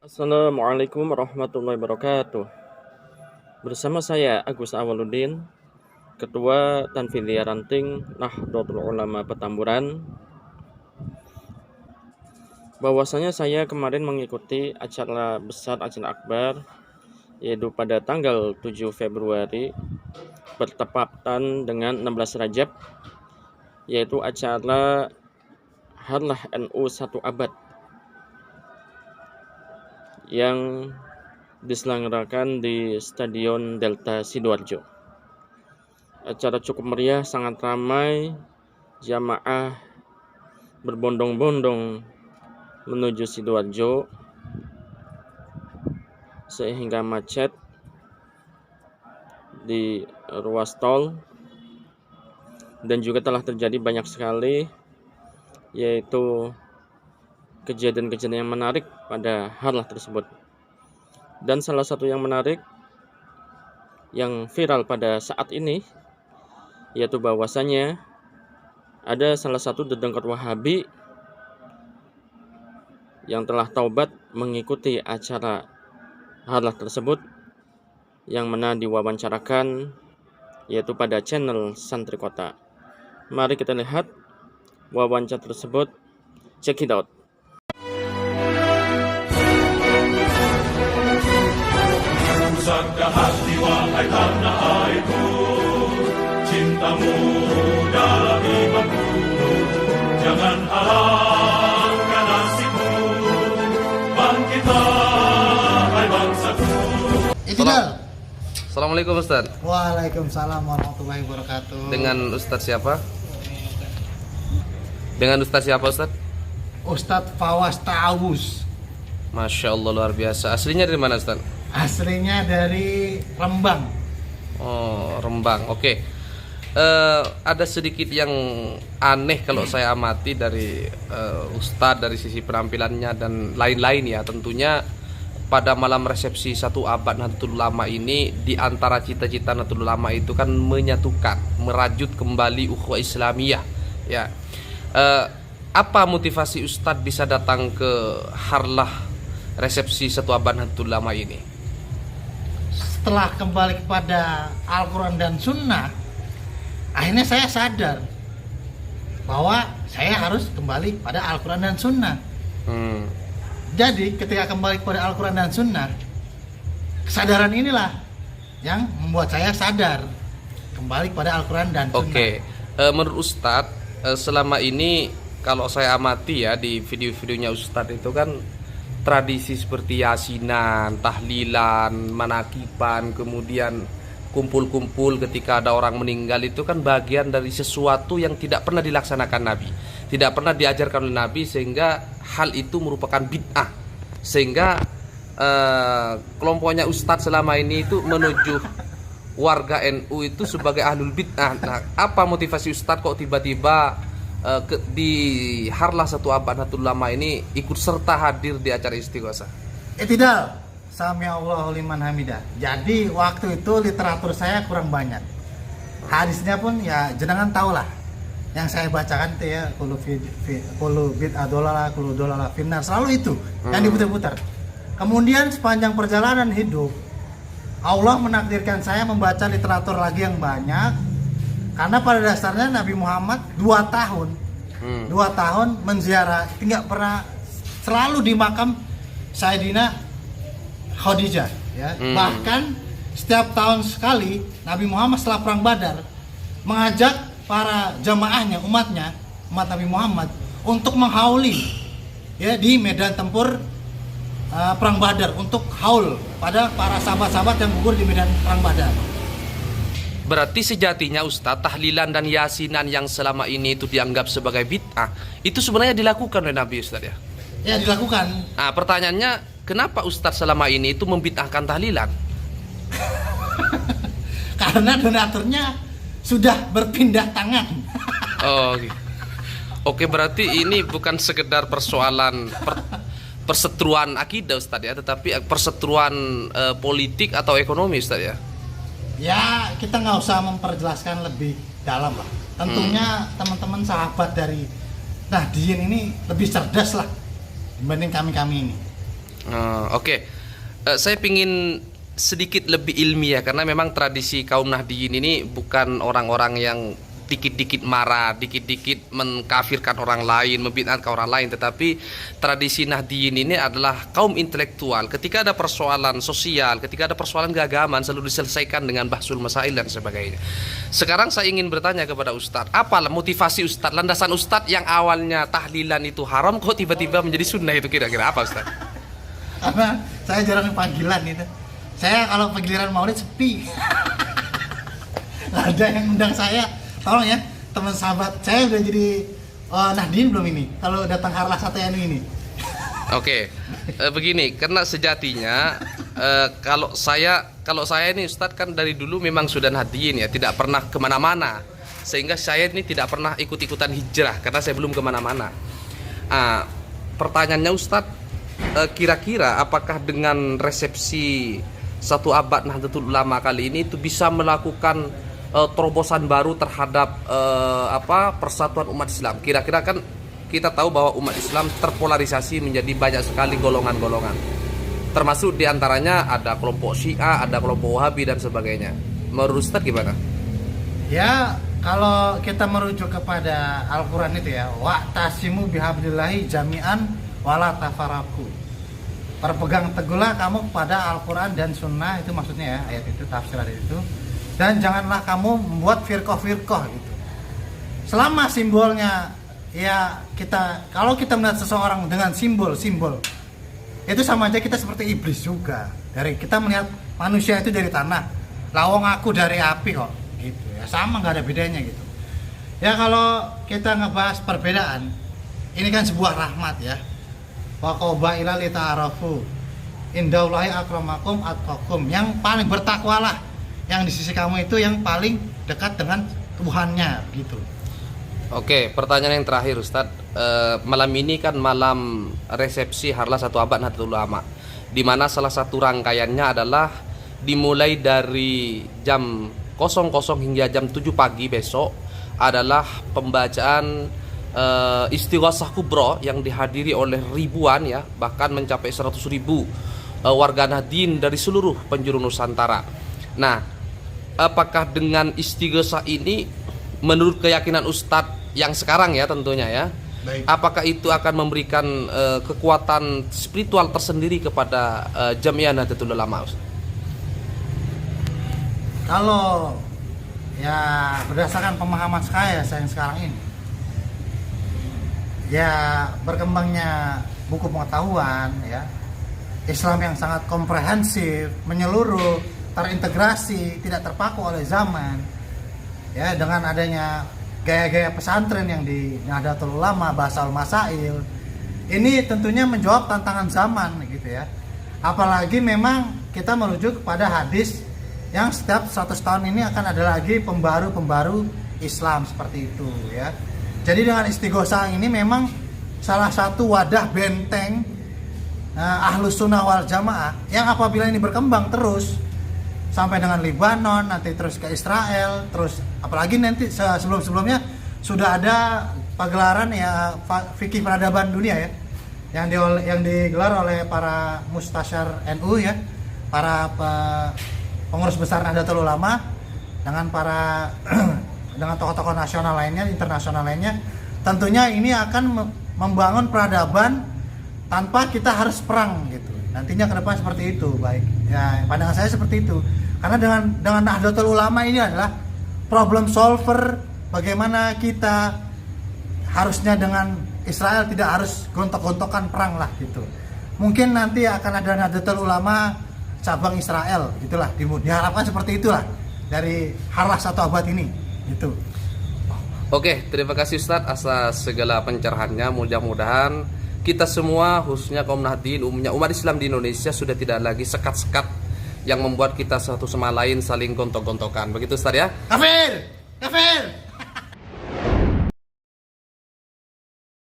Assalamualaikum warahmatullahi wabarakatuh. Bersama saya Agus Awaludin, Ketua Tanfidiyah Ranting Nahdlatul Ulama Petamburan. Bahwasanya saya kemarin mengikuti acara besar, acara akbar, yaitu pada tanggal 7 Februari bertepatan dengan 16 Rajab, yaitu acara Harlah NU 1 Abad yang diselenggarakan di Stadion Delta Sidoarjo. Acara cukup meriah, sangat ramai, jamaah berbondong-bondong menuju Sidoarjo sehingga macet di ruas tol, dan juga telah terjadi banyak sekali yaitu kejadian-kejadian yang menarik pada harlah tersebut. Dan salah satu yang menarik yang viral pada saat ini yaitu bahwasanya ada salah satu dedengkot Wahabi yang telah taubat mengikuti acara harlah tersebut, yang mana diwawancarakan yaitu pada channel Santri Kota. Mari kita lihat wawancara tersebut. Check it out. Usahkah hati wahai tanah airku, cintamu dalam imanku, jangan halangkan nasibmu, bangkitlah hai bangsaku. Iqbal. Assalamualaikum Ustaz. Waalaikumsalam warahmatullahi wabarakatuh. Dengan Ustaz siapa? Dengan Ustaz siapa Ustaz? Ustadz Fawas Ta'awus. Masya Allah, luar biasa. Aslinya dari mana Ustaz? Aslinya dari Rembang. Oh, Rembang. Oke. Ada sedikit yang aneh kalau saya amati dari Ustadz, dari sisi penampilannya dan lain-lain ya. Tentunya pada malam resepsi 1 Abad Nahdlatul Ulama ini, di antara cita-cita Nahdlatul Ulama itu kan menyatukan, merajut kembali ukhuwah Islamiyah ya. Apa motivasi Ustadz bisa datang ke harlah resepsi 1 Abad Nahdlatul Ulama ini? Setelah kembali kepada Al-Quran dan Sunnah, akhirnya saya sadar bahwa saya harus kembali pada Al-Quran dan Sunnah. Jadi ketika kembali kepada Al-Quran dan Sunnah, kesadaran inilah yang membuat saya sadar kembali kepada Al-Quran dan Sunnah. Oke. Menurut Ustadz, selama ini kalau saya amati ya di video-videonya Ustadz itu kan tradisi seperti yasinan, tahlilan, manakiban, kemudian kumpul-kumpul ketika ada orang meninggal itu kan bagian dari sesuatu yang tidak pernah dilaksanakan Nabi, tidak pernah diajarkan oleh Nabi, sehingga hal itu merupakan bid'ah. Sehingga kelompoknya Ustadz selama ini itu menuju warga NU itu sebagai ahlul bid'ah. Nah, apa motivasi Ustadz kok tiba-tiba di harlah 1 Abad Nahdlatul Ulama ini ikut serta hadir di acara istighosah? Tidak, sami Allahu liman hamidah. Jadi waktu itu literatur saya kurang banyak. Hadisnya pun ya jenengan tahulah. Yang saya bacakan itu ya kullu bid'ah dolalah, kullu dolalah finnar, selalu itu yang diputar-putar. Kemudian sepanjang perjalanan hidup, Allah menakdirkan saya membaca literatur lagi yang banyak. Karena pada dasarnya Nabi Muhammad 2 tahun 2 tahun menziarah, tidak pernah, selalu di makam Sayyidina Khadijah ya. Bahkan setiap tahun sekali Nabi Muhammad setelah perang Badar mengajak para jamaahnya, umat Nabi Muhammad untuk menghauli ya di medan tempur perang Badar, untuk haul pada para sahabat-sahabat yang gugur di medan perang Badar. Berarti sejatinya Ustadz, tahlilan dan yasinan yang selama ini itu dianggap sebagai bid'ah, itu sebenarnya dilakukan oleh Nabi Ustadz ya? Ya, dilakukan. Nah, pertanyaannya, kenapa Ustadz selama ini itu membid'ahkan tahlilan? Karena donaturnya sudah berpindah tangan. Oh, oke, berarti ini bukan sekedar persoalan perseteruan akidah Ustadz ya, tetapi perseteruan politik atau ekonomi Ustadz ya? Ya, kita nggak usah memperjelaskan lebih dalam lah. Tentunya teman-teman sahabat dari Nahdien ini lebih cerdas lah dibanding kami-kami ini. Oke. Saya pingin sedikit lebih ilmiah karena memang tradisi kaum Nahdiyin ini bukan orang-orang yang dikit-dikit marah, dikit-dikit mengkafirkan orang lain, membid'ahkan orang lain, tetapi tradisi Nahdiyin ini adalah kaum intelektual. Ketika ada persoalan sosial, ketika ada persoalan keagamaan, selalu diselesaikan dengan bahsul masail dan sebagainya. Sekarang saya ingin bertanya kepada Ustadz, apa motivasi Ustadz, landasan Ustadz yang awalnya tahlilan itu haram kok tiba-tiba menjadi sunnah, itu kira-kira apa Ustadz? Karena saya jarang panggilan itu. Saya kalau panggilan maulid sepi. Nggak ada yang undang saya. Tolong ya, teman sahabat saya udah jadi Nahdiyin belum ini? Kalau datang Harlah Satayanu ini. Oke, begini, karena sejatinya kalau saya ini Ustadz kan dari dulu memang sudah Nahdiyin ya, tidak pernah kemana-mana, sehingga saya ini tidak pernah ikut-ikutan hijrah karena saya belum kemana-mana. Pertanyaannya Ustadz, kira-kira apakah dengan resepsi 1 abad Nahdlatul Ulama kali ini itu bisa melakukan terobosan baru terhadap persatuan umat Islam? Kira-kira kan kita tahu bahwa umat Islam terpolarisasi menjadi banyak sekali golongan-golongan, termasuk diantaranya ada kelompok Syiah, ada kelompok Wahabi dan sebagainya. Menurut Ustadz gimana? Ya, kalau kita merujuk kepada Al-Quran itu ya, wa'tasimu bihablillahi jami'an wala tafaraku. Berpegang teguhlah kamu kepada Al-Quran dan Sunnah, itu maksudnya ya, ayat itu, tafsir ayat itu. Dan janganlah kamu membuat firqah-firqah gitu. Selama simbolnya ya, kalau kita melihat seseorang dengan simbol-simbol, itu sama aja kita seperti iblis juga. Dari kita melihat manusia itu dari tanah, lawang aku dari api kok gitu ya, sama, nggak ada bedanya gitu. Ya kalau kita ngebahas perbedaan, ini kan sebuah rahmat ya. Wa qauba ila li ta'arafu indallahi akramakum atqakum. Yang paling bertakwalah yang di sisi kamu itu yang paling dekat dengan Tuhannya gitu. Oke, pertanyaan yang terakhir Ustadz, malam ini kan malam resepsi Harlah 1 abad Nahdlatul Ulama, di mana salah satu rangkaiannya adalah dimulai dari jam 00 hingga jam 7 pagi besok adalah pembacaan Istighosah Kubro yang dihadiri oleh ribuan ya, bahkan mencapai 100.000 warga Nahdiyin dari seluruh penjuru Nusantara. Nah, apakah dengan istighosah ini menurut keyakinan Ustadz yang sekarang ya tentunya ya, baik, apakah itu akan memberikan kekuatan spiritual tersendiri kepada Jamiah Nahdlatul Ulama? Kalau ya berdasarkan pemahaman saya yang sekarang ini, ya berkembangnya buku pengetahuan ya, Islam yang sangat komprehensif, menyeluruh, terintegrasi, tidak terpaku oleh zaman ya, dengan adanya gaya-gaya pesantren yang di Nahdlatul Ulama, Bahsal Masail, ini tentunya menjawab tantangan zaman gitu ya. Apalagi memang kita merujuk kepada hadis yang setiap 100 tahun ini akan ada lagi pembaru Islam seperti itu ya. Jadi dengan istighosah ini memang salah satu wadah benteng Ahlus Sunnah wal Jamaah yang apabila ini berkembang terus sampai dengan Libanon, nanti terus ke Israel, terus apalagi nanti sebelum-sebelumnya sudah ada pagelaran ya fikih peradaban dunia ya, yang digelar oleh para mustasyar NU ya, para pengurus besar Nahdlatul Ulama dengan para dengan tokoh-tokoh nasional lainnya, internasional lainnya. Tentunya ini akan membangun peradaban tanpa kita harus perang gitu. Nantinya ke depan seperti itu, baik. Ya, pandangan saya seperti itu. Karena dengan Nahdlatul Ulama ini adalah problem solver, bagaimana kita harusnya dengan Israel tidak harus gontok-gontokan perang lah gitu. Mungkin nanti akan ada Nahdlatul Ulama cabang Israel, gitulah. Diharapkan seperti itulah dari Harlah 1 abad ini, gitu. Oke, terima kasih Ustadz atas segala pencerahannya. Mudah-mudahan kita semua, khususnya kaum Nahdiyin, umumnya umat Islam di Indonesia sudah tidak lagi sekat-sekat yang membuat kita satu sama lain saling gontok-gontokan. Begitu Ustadz ya? Kafir! Kafir!